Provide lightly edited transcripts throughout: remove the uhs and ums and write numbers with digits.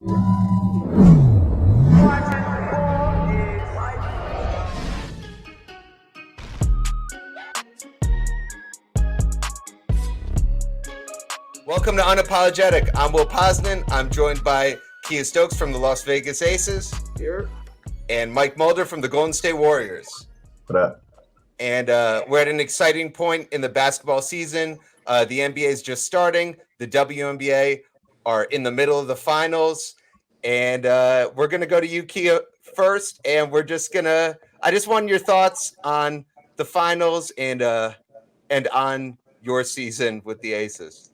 Welcome to Unapologetic. I'm Will Posnan. I'm joined by Kiah Stokes from the Las Vegas Aces. Here. And Myke Mulder from the Golden State Warriors. What up? And we're at an exciting point in the basketball season. The NBA is just starting. The WNBA are in the middle of the finals. And we're going to go to you, Kiah, first. And we're just going to – I just want your thoughts on the finals and on your season with the Aces.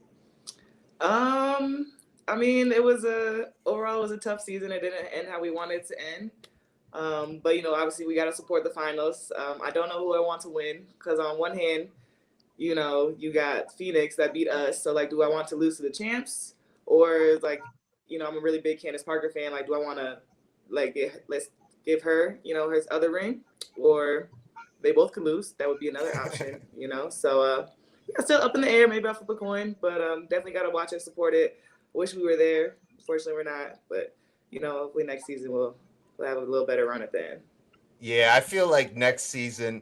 I mean, overall it was a tough season. It didn't end how we wanted it to end. But obviously we got to support the finals. I don't know who I want to win because on one hand, you got Phoenix that beat us. So do I want to lose to the champs, or I'm a really big Candace Parker fan. Do I want to let's give her, her other ring, or they both could lose. That would be another option, So still up in the air. Maybe I'll flip a coin, but definitely got to watch and support it. Wish we were there. Unfortunately, we're not. But hopefully next season we'll have a little better run at the end. Yeah, I feel like next season,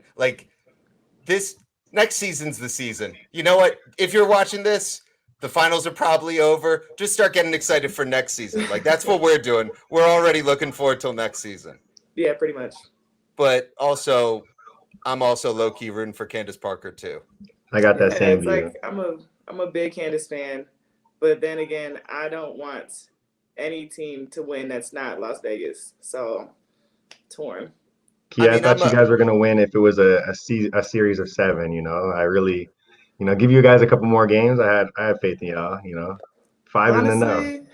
next season's the season. You know what? If you're watching this, the finals are probably over. Just start getting excited for next season. That's what we're doing. We're already looking forward till next season. Yeah, pretty much. But also, I'm also low key rooting for Candace Parker too. I got that same view. I'm a big Candace fan, but then again, I don't want any team to win that's not Las Vegas. So torn. Yeah, I thought you guys were gonna win if it was a series of 7. I really, give you guys a couple more games. I had faith in y'all. 5 in the no.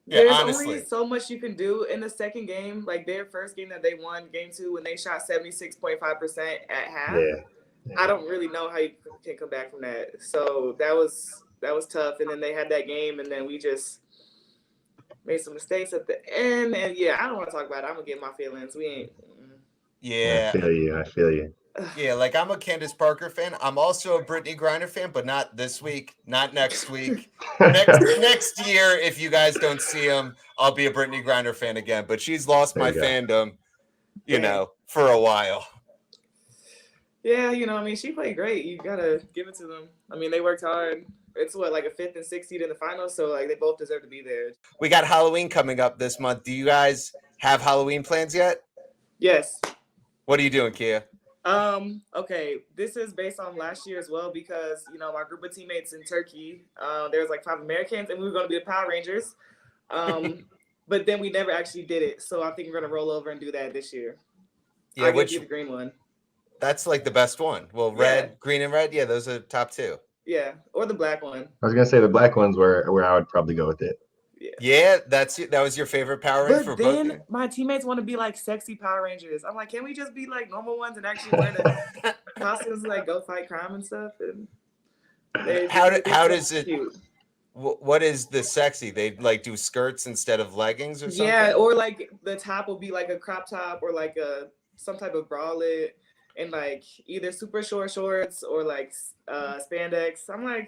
There's only so much you can do in the second game. Their first game that they won, game 2, when they shot 76.5% at half. Yeah. I don't really know how you can come back from that. So that was tough. And then they had that game, and then we just made some mistakes at the end. And yeah, I don't want to talk about it. I'm gonna get my feelings. We ain't. Yeah. I feel you. Yeah, I'm a Candace Parker fan. I'm also a Brittany Griner fan, but not this week, not next week. next year, if you guys don't see them, I'll be a Brittany Griner fan again. But she's lost my fandom, for a while. Yeah, she played great. You gotta give it to them. They worked hard. It's a 5th and 6th seed in the finals, so they both deserve to be there. We got Halloween coming up this month. Do you guys have Halloween plans yet? Yes. What are you doing, Kiah? Okay, this is based on last year as well because my group of teammates in Turkey, there was 5 Americans, and we were going to be the Power Rangers. But then we never actually did it, so I think we're going to roll over and do that this year. Yeah, which the green one. That's the best one. Well, red, green, and red. Yeah, those are top 2. Yeah, or the black one. I was gonna say the black one's where I would probably go with it. Yeah, that was your favorite Power Ranger for both. But then my teammates want to be sexy Power Rangers. I'm can we just be normal ones and actually wear the costumes go fight crime and stuff? And how does it? Cute. What is the sexy? They do skirts instead of leggings or something? Yeah, or the top will be a crop top or some type of bralette. And either super short shorts or spandex. I'm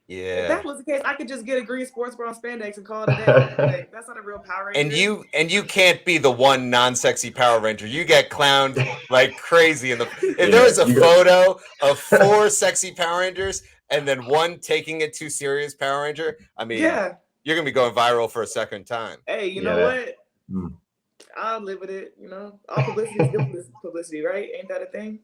yeah. If that was the case, I could just get a green sports bra on spandex and call it a day. That's not a real Power Ranger. And you can't be the one non-sexy Power Ranger. You get clowned like crazy. If there was a photo of 4 sexy Power Rangers and then one taking it too serious Power Ranger, you're gonna be going viral for a second time. Hey, you know what? I'll live with it, All publicity is good publicity, right? Ain't that a thing?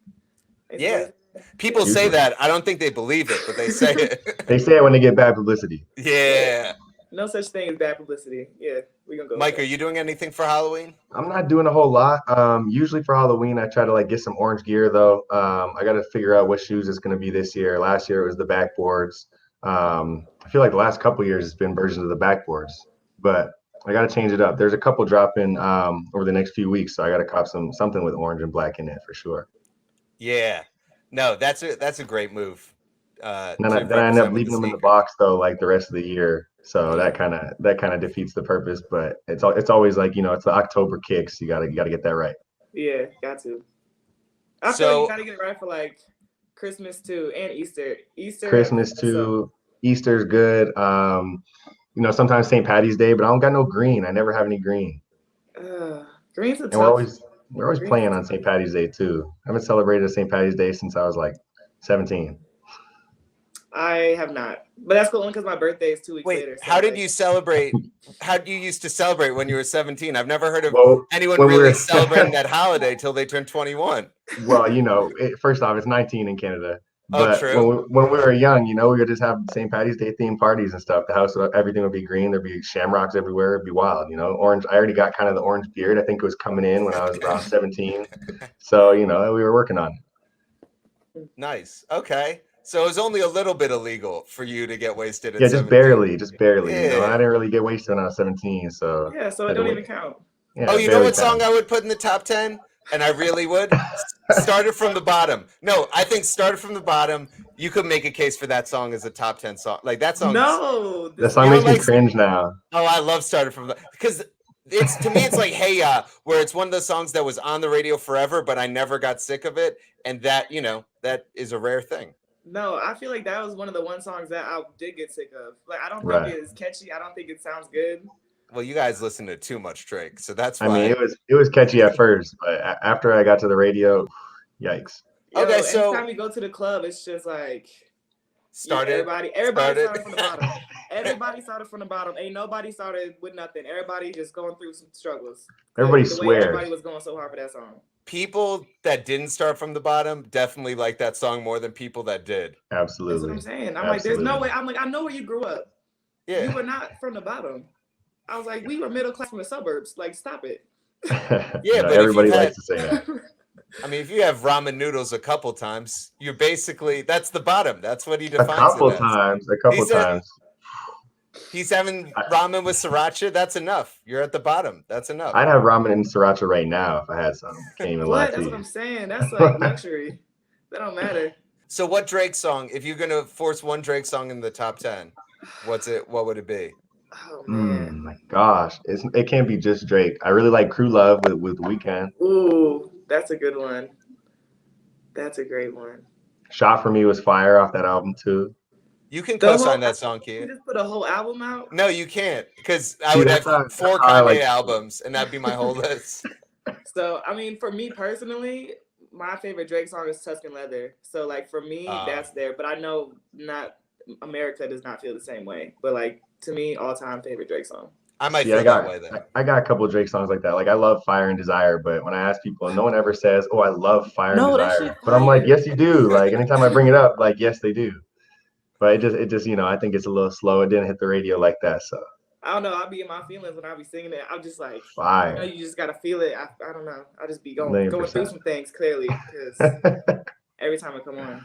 People say that. I don't think they believe it, but they say it. They say it when they get bad publicity. Yeah. No such thing as bad publicity. Yeah, we're gonna go. Myke, are you doing anything for Halloween? I'm not doing a whole lot. Usually for Halloween, I try to get some orange gear though. I got to figure out what shoes it's gonna be this year. Last year it was the backboards. I feel like the last couple years it's been versions of the backboards, but I got to change it up. There's a couple dropping over the next few weeks, so I got to cop something with orange and black in it for sure. Yeah, no, that's a great move. Then I end up leaving them in the box though, the rest of the year. So that kind of defeats the purpose. But it's always it's the October kicks. You gotta get that right. Yeah, got to. I feel you gotta get it right for Christmas too and Easter. Christmas too. Easter's good. sometimes St. Patty's Day, but I don't got no green. I never have any green. Green's a And tough. we're always playing on St. Patty's Day too. I haven't celebrated St. Patty's Day since I was like 17. I have not, but that's cool only because my birthday is 2 weeks Wait, later. So how did you celebrate? How did you used to celebrate when you were 17? I've never heard of anyone when we really were- celebrating that holiday till they turned 21. Well, first off, it's 19 in Canada. Oh, But true. when we were young, we would just have St. Patty's Day themed parties and stuff. The house, everything would be green. There'd be shamrocks everywhere. It'd be wild, Orange. I already got kind of the orange beard. I think it was coming in when I was around 17. So, we were working on it. Nice. Okay. So it was only a little bit illegal for you to get wasted at Yeah, 17. just barely. Yeah. I didn't really get wasted when I was 17. So yeah, so it don't even count. Yeah, oh, you know what song I would put in the top 10? And I really would? Started from the bottom. No, I think Started from the Bottom, you could make a case for that song as a top 10 song. Like that song. No. The song makes me cringe now. Oh, I love Started from the, because to me it's like Hey Ya, where it's one of the songs that was on the radio forever, but I never got sick of it. And that, that is a rare thing. No, I feel like that was one of the one songs that I did get sick of. Like I don't think it is catchy. I don't think it sounds good. Well, you guys listen to too much Drake, so that's why. I mean, it was catchy at first, but after I got to the radio, yikes. Okay, so anytime we go to the club, it's just like everybody started from the bottom. Everybody started from the bottom. Ain't nobody started with nothing. Everybody just going through some struggles. Everybody swears. Everybody was going so hard for that song. People that didn't start from the bottom definitely like that song more than people that did. Absolutely. That's what I'm saying. I'm like, there's no way. I'm like, I know where you grew up. Yeah. You were not from the bottom. I was like, we were middle class from the suburbs. Like, stop it. Yeah, but everybody likes to say that. I mean, if you have ramen noodles a couple times, you're basically, that's the bottom. That's what he defines. A couple times. He's having ramen with sriracha. That's enough. You're at the bottom. That's enough. I'd have ramen and sriracha right now if I had some. Can't even lie to That's you. what I'm saying. That's like luxury. That don't matter. So what Drake song, if you're going to force one Drake song in the top 10, what would it be? Oh, man. My gosh. It can't be just Drake. I really like Crew Love with Weeknd. Ooh, that's a good one. That's a great one. Shot for Me was fire off that album too. You can co-sign that song, Kiah. You just put a whole album out? No, you can't, because I would have 4 Kanye albums, and that'd be my whole list. So, I mean, for me personally, my favorite Drake song is Tuscan Leather. So, like, for me, that's there. But I know not America does not feel the same way. But, like, to me, all-time favorite Drake song. I might feel that way, then. I got a couple of Drake songs like that. Like, I love Fire and Desire, but when I ask people, no one ever says, oh, I love Fire and Desire. But I'm like, yes, you do. Like, anytime I bring it up, like, yes, they do. But it just, I think it's a little slow. It didn't hit the radio like that, so. I don't know. I'll be in my feelings when I be singing it. I'm just like, fire. You just got to feel it. I don't know. I'll just be going through some things, clearly, because every time I come on.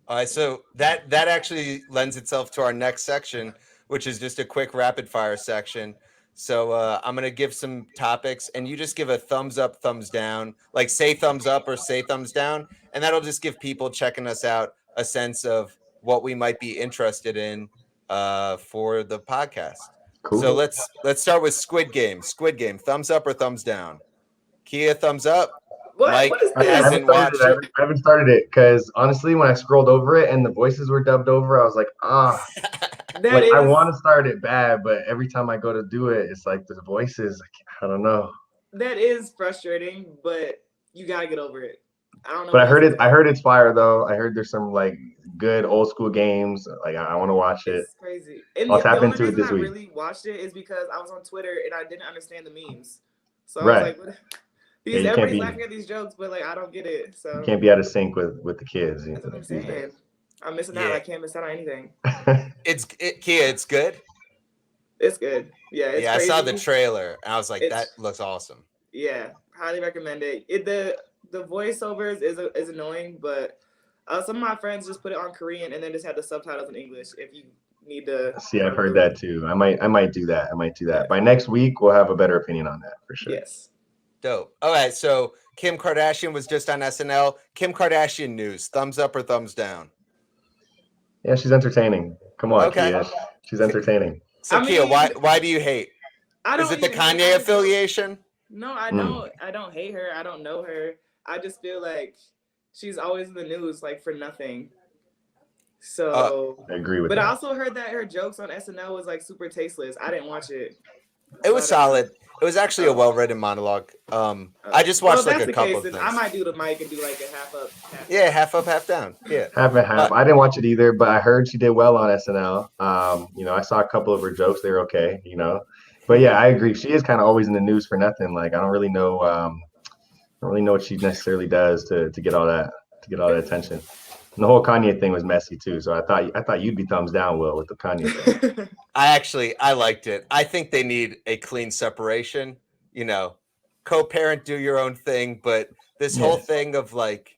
All right, so that actually lends itself to our next section, which is just a quick rapid fire section. So I'm going to give some topics, and you just give a thumbs up, thumbs down, like say thumbs up or say thumbs down, and that'll just give people checking us out a sense of what we might be interested in for the podcast. Cool. So let's start with Squid Game. Squid Game, thumbs up or thumbs down? Kiah, thumbs up. What? Mike hasn't watched it. I haven't started it because honestly, when I scrolled over it and the voices were dubbed over, I was like, I want to start it bad, but every time I go to do it, it's like the voices. I don't know. That is frustrating, but you gotta get over it. I don't know. But I heard it's fire though. I heard there's some like good old school games. Like I want to watch it. It's crazy. And I'll tap into it this week. I really watched it is because I was on Twitter and I didn't understand the memes. So I was like, what? Because everybody's laughing at these jokes, but like I don't get it. So you can't be out of sync with the kids. That's what I'm saying. I'm missing out. I can't miss out on anything. Kiah, it's good. It's good. Yeah. It's crazy. I saw the trailer and I was like, that looks awesome. Yeah, highly recommend it. The voiceovers is annoying, but some of my friends just put it on Korean and then just have the subtitles in English. If you need to see, I've heard that too. I might do that. Yeah. By next week, we'll have a better opinion on that for sure. Yes. Dope. All right, so Kim Kardashian was just on SNL. Kim Kardashian news, thumbs up or thumbs down? Yeah, she's entertaining. Come on, Kiah. She's entertaining. So Kiah, why do you hate? Is it the Kanye affiliation? No, I don't. I don't hate her. I don't know her. I just feel like she's always in the news, like for nothing. So I agree with but that. I also heard that her jokes on SNL was like super tasteless. I didn't watch it. It was solid. It was actually a Oh. well-written monologue. I just watched well, like if that's a the couple case, of then things. I might do the mic and do like a half up, half Yeah, down. half up, half down. Yeah. Half and half. I didn't watch it either, but I heard she did well on SNL. You know, I saw a couple of her jokes. They were okay, you know. But yeah, I agree. She is kind of always in the news for nothing. Like I don't really know what she necessarily does to get all that attention. And the whole Kanye thing was messy too. So I thought you'd be thumbs down, Will, with the Kanye thing. I liked it. I think they need a clean separation. You know, co-parent, do your own thing, but this whole thing of like,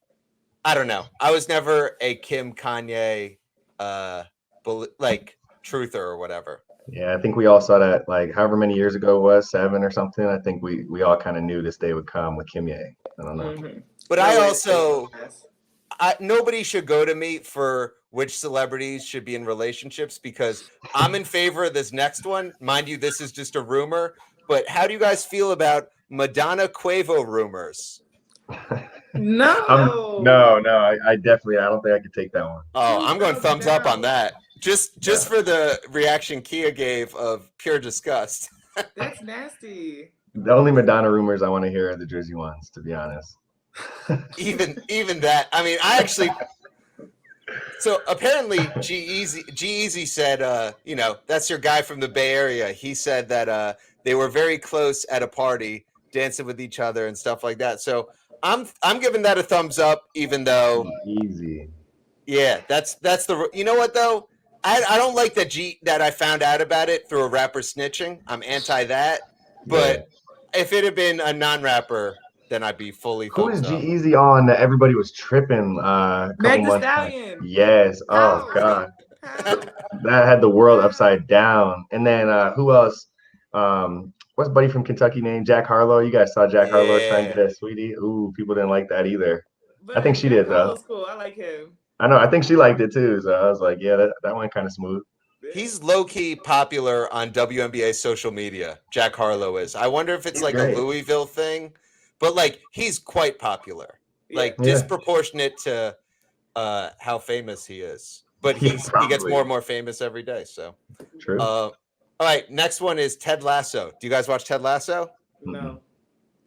I don't know. I was never a Kim Kanye like truther or whatever. Yeah, I think we all saw that like however many years ago it was, 7 or something. I think we all kind of knew this day would come with Kim Ye. I don't know. Mm-hmm. But No I way also to pass. nobody should go to me for which celebrities should be in relationships because I'm in favor of this next one. Mind you, this is just a rumor. But how do you guys feel about Madonna Quavo rumors? No. No. I definitely. I don't think I could take that one. Oh, I'm going thumbs up on down. that. Just for the reaction Kiah gave of pure disgust. That's nasty. The only Madonna rumors I want to hear are the Jersey ones, to be honest. even that. I mean, I actually. So apparently, G-Eazy said, you know, that's your guy from the Bay Area. He said that they were very close at a party, dancing with each other and stuff like that. So I'm giving that a thumbs up, even though Easy. Yeah, that's the. You know what though? I don't like that I found out about it through a rapper snitching. I'm anti that. But if it had been a non-rapper, then I'd be fully Who thumbs is up. G-Eazy on that everybody was tripping a couple Meg the months back? Stallion. Yes. How? Oh God. How? That had the world upside down. And then who else? What's buddy from Kentucky named Jack Harlow? You guys saw Jack Harlow trying to get a sweetie. Ooh, people didn't like that either. But I think she Jack did though. Harlow's cool. I like him. I know. I think she liked it too. So I was like, yeah, that went kind of smooth. He's low-key popular on WNBA social media. Jack Harlow is. I wonder if it's like great. a Louisville thing, but like he's quite popular, like Yeah. disproportionate to how famous he is. But he gets probably. more and more famous every day. So True. all right, next one is Ted Lasso. Do you guys watch Ted Lasso? No.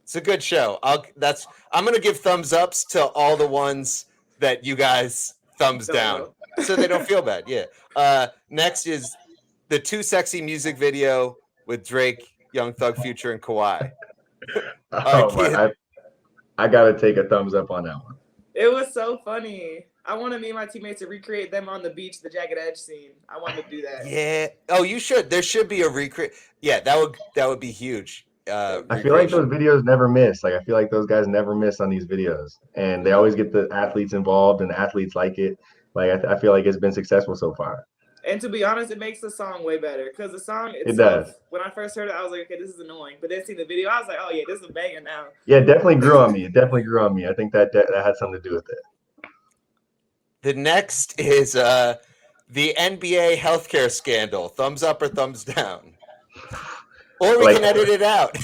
It's a good show. I'm gonna give thumbs ups to all the ones that you guys thumbs Don't down, know. so they don't feel bad. Yeah. Next is the Too Sexy music video with Drake, Young Thug, Future, and Kawhi. I gotta take a thumbs up on that one. It was so funny. I wanted me and my teammates to recreate them on the beach, the Jagged Edge scene. I wanted to do that. Yeah. Oh, you should. There should be a recreate. Yeah, that would be huge. I feel like those videos never miss. Like I feel like those guys never miss on these videos, and they always get the athletes involved, and the athletes like it. Like I feel like it's been successful so far. And to be honest, it makes the song way better because the song itself, It does. when I first heard it, I was like, okay, this is annoying. But then seeing the video, I was like, oh yeah, this is a banger now. Yeah, it definitely grew on me. I think that had something to do with it. The next is the NBA healthcare scandal. Thumbs up or thumbs down? Or we can edit it out.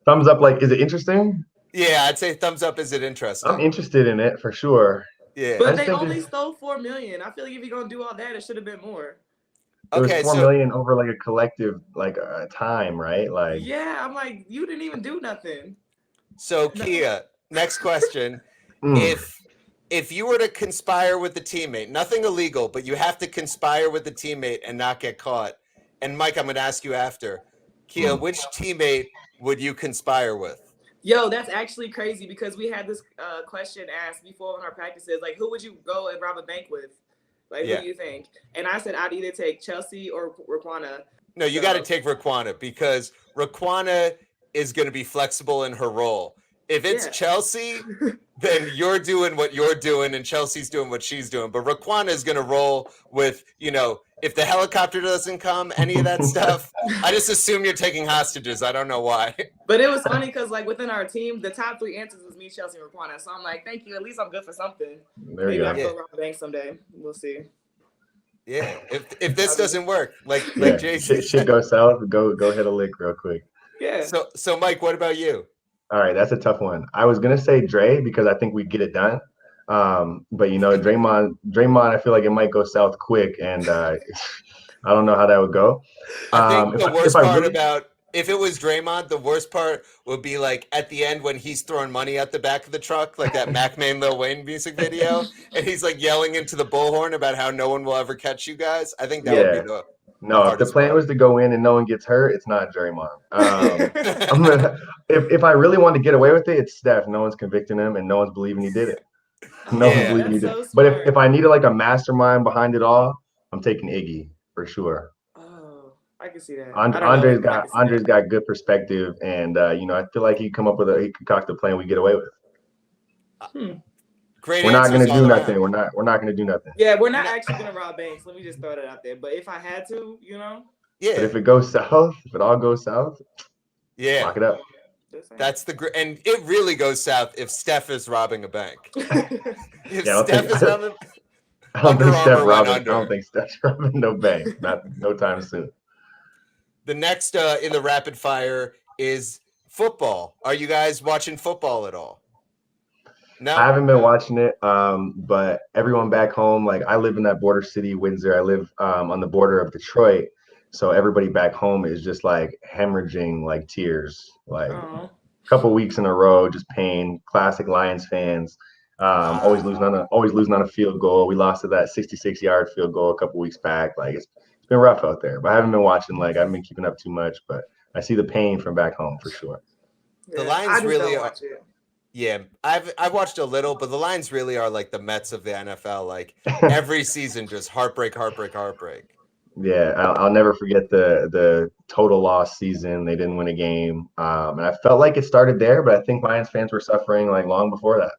Thumbs up, like, is it interesting? Yeah, I'd say thumbs up. Is it interesting? I'm interested in it for sure. Yeah. But they only stole $4 million. I feel like if you're gonna do all that, it should have been more. It was $4 million over like a collective time, right? Like yeah, I'm like, you didn't even do nothing. So Kiah, next question. If you were to conspire with the teammate, nothing illegal, but you have to conspire with the teammate and not get caught. And Myke, I'm gonna ask you after. Kiah, which teammate would you conspire with? Yo, that's actually crazy because we had this question asked before in our practices, like, who would you go and rob a bank with? Like, who do you think? And I said I'd either take Chelsea or Raquana. No, you got to take Raquana because Raquana is going to be flexible in her role. If it's Chelsea, then you're doing what you're doing and Chelsea's doing what she's doing. But Raquana is going to roll with, if the helicopter doesn't come, any of that stuff. I just assume you're taking hostages. I don't know why. But it was funny because, like, within our team, the top 3 answers was me, Chelsea, and Raquana. So I'm like, thank you. At least I'm good for something. Maybe I'll go rob a bank someday. We'll see. Yeah. If this doesn't work, like Jason shit go south, go hit a lick real quick. Yeah. So Myke, what about you? All right, that's a tough one. I was gonna say Dre because I think we'd get it done. But Draymond, I feel like it might go south quick, and I don't know how that would go. I think the worst I part really, about if it was Draymond, the worst part would be like at the end when he's throwing money out the back of the truck, like that Mac Man Lil Wayne music video, and he's like yelling into the bullhorn about how no one will ever catch you guys. I think that would be the no, if the hardest plan part. was to go in and no one gets hurt, it's not Draymond. I'm gonna if I really want to get away with it, it's Steph. No one's convicting him and no one's believing he did it. No one's believing he did. So but smart. if I needed like a mastermind behind it all, I'm taking Iggy for sure. Oh, I can see that. Andre's got good perspective, and I feel like he concoct a plan we get away with. Great. We're not gonna do nothing. We're not gonna do nothing. Yeah, we're not actually gonna rob banks. Let me just throw that out there. But if I had to, Yeah. But if it goes south, if it all goes south, lock it up. That's and it really goes south if Steph is robbing a bank. If Yeah, Steph is robbing, I don't think Steph's robbing no bank. No time soon. The next in the rapid fire is football. Are you guys watching football at all? No, I haven't been watching it. But everyone back home, like I live in that border city, Windsor. I live on the border of Detroit. So everybody back home is just like hemorrhaging like tears, like a couple weeks in a row, just pain. Classic Lions fans, always losing on a field goal. We lost to that 66-yard field goal a couple weeks back. Like it's been rough out there. But I haven't been watching. Like I haven't been keeping up too much. But I see the pain from back home for sure. The Lions really are. Yeah, I've watched a little, but the Lions really are like the Mets of the NFL. Like every season, just heartbreak. Yeah, I'll never forget the total loss season. They didn't win a game, and I felt like it started there. But I think Lions fans were suffering like long before that.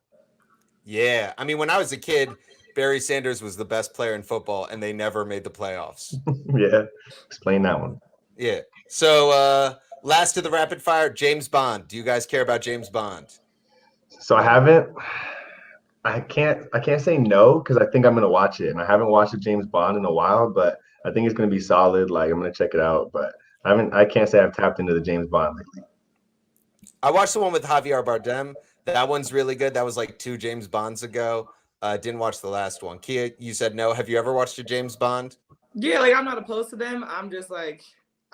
Yeah, I mean, when I was a kid, Barry Sanders was the best player in football, and they never made the playoffs. Yeah, explain that one. Yeah. So last of the rapid fire, James Bond. Do you guys care about James Bond? So I haven't. I can't say no because I think I'm gonna watch it, and I haven't watched a James Bond in a while, but I think it's gonna be solid. Like I'm gonna check it out, but I can't say I've tapped into the James Bond lately. I watched the one with Javier Bardem. That one's really good. That was like 2 James Bonds ago. Didn't watch the last one. Kiah, you said no. Have you ever watched a James Bond? Yeah, like I'm not opposed to them. I'm just like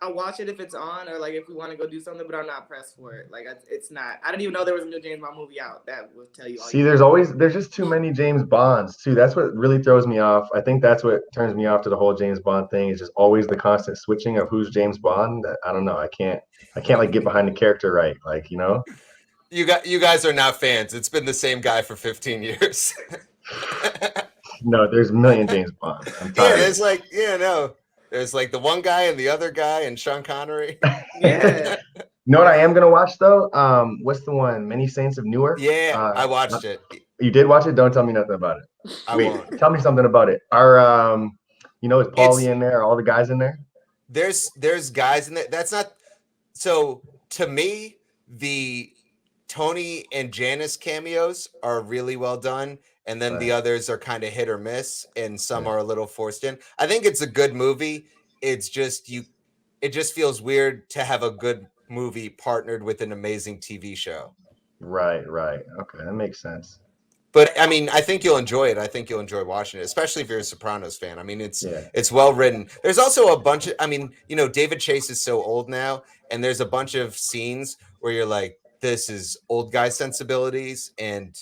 I'll watch it if it's on or like if we want to go do something, but I'm not pressed for it. Like it's not. I didn't even know there was a new James Bond movie out. That would tell you. See, there's just too many James Bonds too. That's what really throws me off. I think that's what turns me off to the whole James Bond thing. Is just always the constant switching of who's James Bond. I don't know. I can't like get behind the character right. Like You guys are not fans. It's been the same guy for 15 years. No, there's a million James Bonds. I'm tired. There's like the one guy and the other guy and Sean Connery. Yeah. You know what I am gonna watch though? What's the one? Many Saints of Newark. Yeah, I watched it. You did watch it? Don't tell me nothing about it. Won't. Tell me something about it. Is Paulie in there? Are all the guys in there? There's guys in there. That's not. So to me, the Tony and Janice cameos are really well done. And then the others are kind of hit or miss, and some are a little forced in. I think it's a good movie. It's just it just feels weird to have a good movie partnered with an amazing TV show. Right. Okay, that makes sense. But I mean, I think you'll enjoy it. I think you'll enjoy watching it, especially if you're a Sopranos fan. I mean, it's well written. There's also a bunch of, David Chase is so old now, and there's a bunch of scenes where you're like, this is old guy sensibilities, and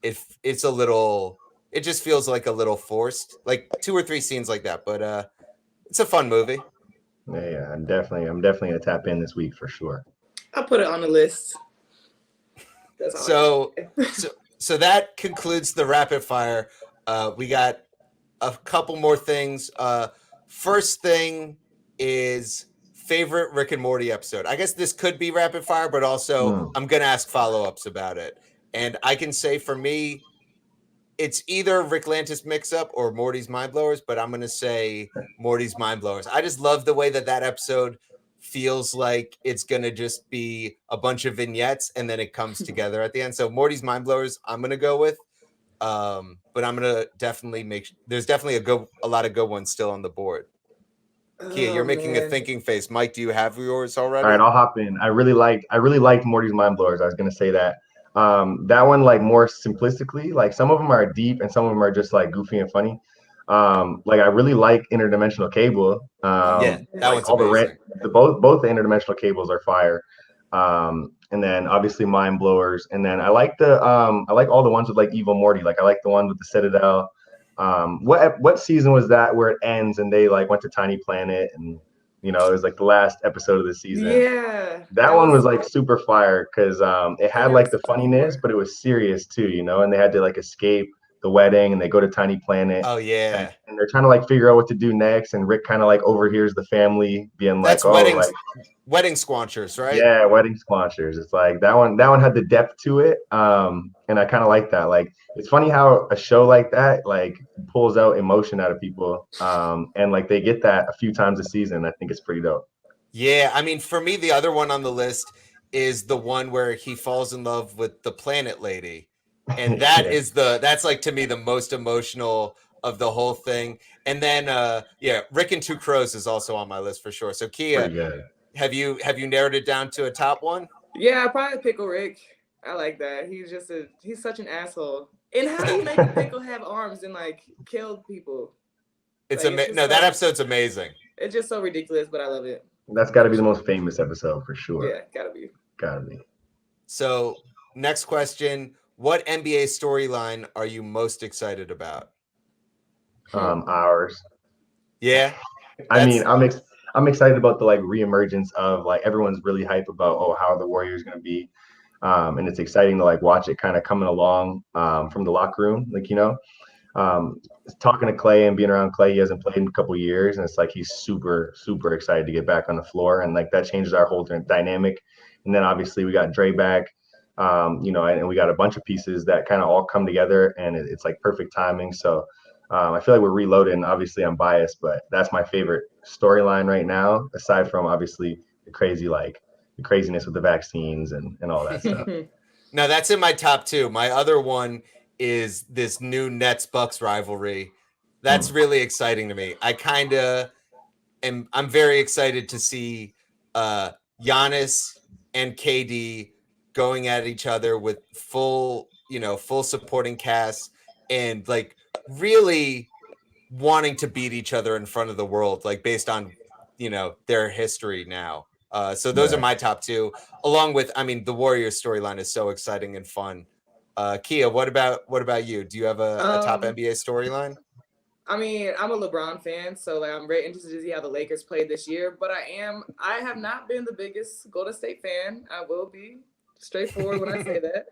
it's a little, it just feels like a little forced, like 2 or 3 scenes like that. But it's a fun movie. Yeah, I'm definitely gonna tap in this week for sure. I'll put it on the list. So that concludes the rapid fire. We got a couple more things. First thing is favorite Rick and Morty episode. I guess this could be rapid fire, but also I'm gonna ask follow-ups about it. And I can say for me, it's either Rick Lantis mix-up or Morty's Mind Blowers, but I'm going to say Morty's Mind Blowers. I just love the way that episode feels like it's going to just be a bunch of vignettes and then it comes together at the end. So Morty's Mind Blowers, I'm going to go with. But I'm going to definitely there's definitely a lot of good ones still on the board. Kiah, you're making a thinking face. Mike, do you have yours already? All right, I'll hop in. I really liked Morty's Mind Blowers. I was going to say that. That one, like more simplistically, like some of them are deep and some of them are just like goofy and funny. Like I really like Interdimensional Cable. Yeah, that Like one's all amazing. both the Interdimensional Cables are fire. And then obviously Mind Blowers. And then I like I like all the ones with like Evil Morty. Like I like the one with the Citadel. What season was that where it ends and they like went to Tiny Planet and it was like the last episode of the season. Yeah, That one was like super fire because it I had never like the seen that funniness, before. but it was serious too, and they had to like escape the wedding and they go to Tiny Planet Oh and, yeah, and they're trying to like figure out what to do next. And Rick kind of like overhears the family being like, that's oh, like, wedding squanchers, right? yeah, wedding sponsors. It's like that one had the depth to it. And I kind of like that. Like it's funny how a show like that like pulls out emotion out of people. And like they get that a few times a season. I think it's pretty dope. Yeah, I mean, for me, the other one on the list is the one where he falls in love with the planet lady. And Yeah, that's like to me the most emotional of the whole thing. And then yeah, Rick and Two Crows is also on my list for sure. So Kiah, pretty good. have you narrowed it down to a top one? Yeah, I probably Pickle Rick. I like that. He's such an asshole. And how do you make a pickle have arms and like kill people? It's Like, it's just no, that so, episode's amazing. it's just so ridiculous, but I love it. That's got to be the most famous episode for sure. Yeah, gotta be. Gotta be. So next question, what NBA storyline are you most excited about? Ours. Yeah. I mean, I'm excited about the like reemergence of like everyone's really hype about how the Warriors going to be, and it's exciting to like watch it kind of coming along from the locker room, like um, talking to Clay and being around Clay. He hasn't played in a couple of years, and it's like he's super super excited to get back on the floor, and like that changes our whole dynamic. And then obviously we got Dre back, and we got a bunch of pieces that kind of all come together, and it's like perfect timing. So. I feel like we're reloaded, and obviously I'm biased, but that's my favorite storyline right now, aside from obviously the craziness with the vaccines and all that stuff. No, that's in my top two. My other one is this new Nets Bucks rivalry. That's really exciting to me. I'm very excited to see Giannis and KD going at each other with full supporting cast and like really wanting to beat each other in front of the world, like based on their history now. So those are my top two, along with the Warriors storyline is so exciting and fun. Kiah, what about you? Do you have a top NBA storyline? I mean, I'm a LeBron fan, so like I'm very interested to see how the Lakers played this year. But I have not been the biggest Golden State fan. I will be straightforward when I say that.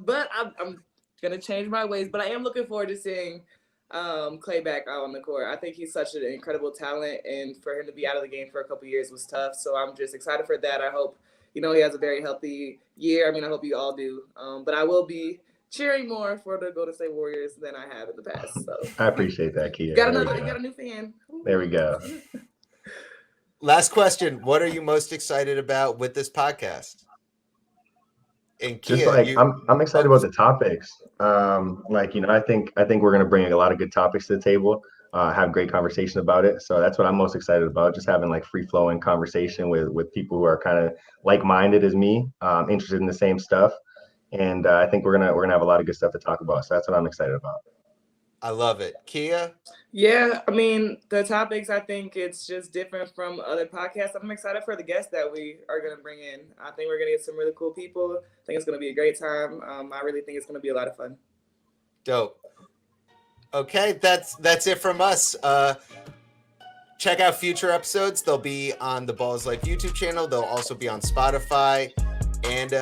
But I'm gonna change my ways. But I am looking forward to seeing Clay back out on the court. I think he's such an incredible talent, and for him to be out of the game for a couple of years was tough. So I'm just excited for that. I hope he has a very healthy year. I mean, I hope you all do. But I will be cheering more for the Golden State Warriors than I have in the past. So I appreciate that, Kiah. got a new fan. There we go. Last question: what are you most excited about with this podcast? And Just Kiah, like I'm excited about the topics. I think we're gonna bring a lot of good topics to the table. Have great conversation about it. So that's what I'm most excited about. Just having like free flowing conversation with people who are kind of like minded as me, interested in the same stuff. And I think we're gonna have a lot of good stuff to talk about. So that's what I'm excited about. I love it. Kiah? Yeah, I mean, the topics, I think it's just different from other podcasts. I'm excited for the guests that we are going to bring in. I think we're going to get some really cool people. I think it's going to be a great time. I really think it's going to be a lot of fun. Dope. Okay, that's it from us. Check out future episodes. They'll be on the Ballislife YouTube channel. They'll also be on Spotify. And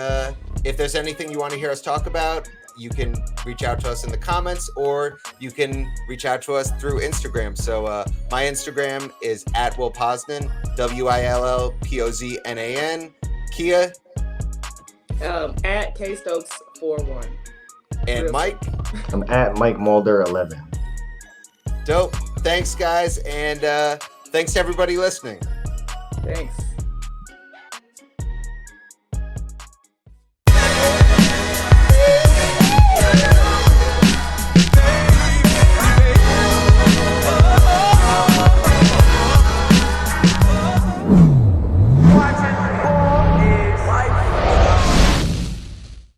if there's anything you want to hear us talk about, you can reach out to us in the comments, or you can reach out to us through Instagram. So my Instagram is @WillPosnan, WILLPOZNAN. Kiah? @KStokes41. And Mike? I'm @Myke Mulder 11. Dope. Thanks, guys. And thanks to everybody listening. Thanks.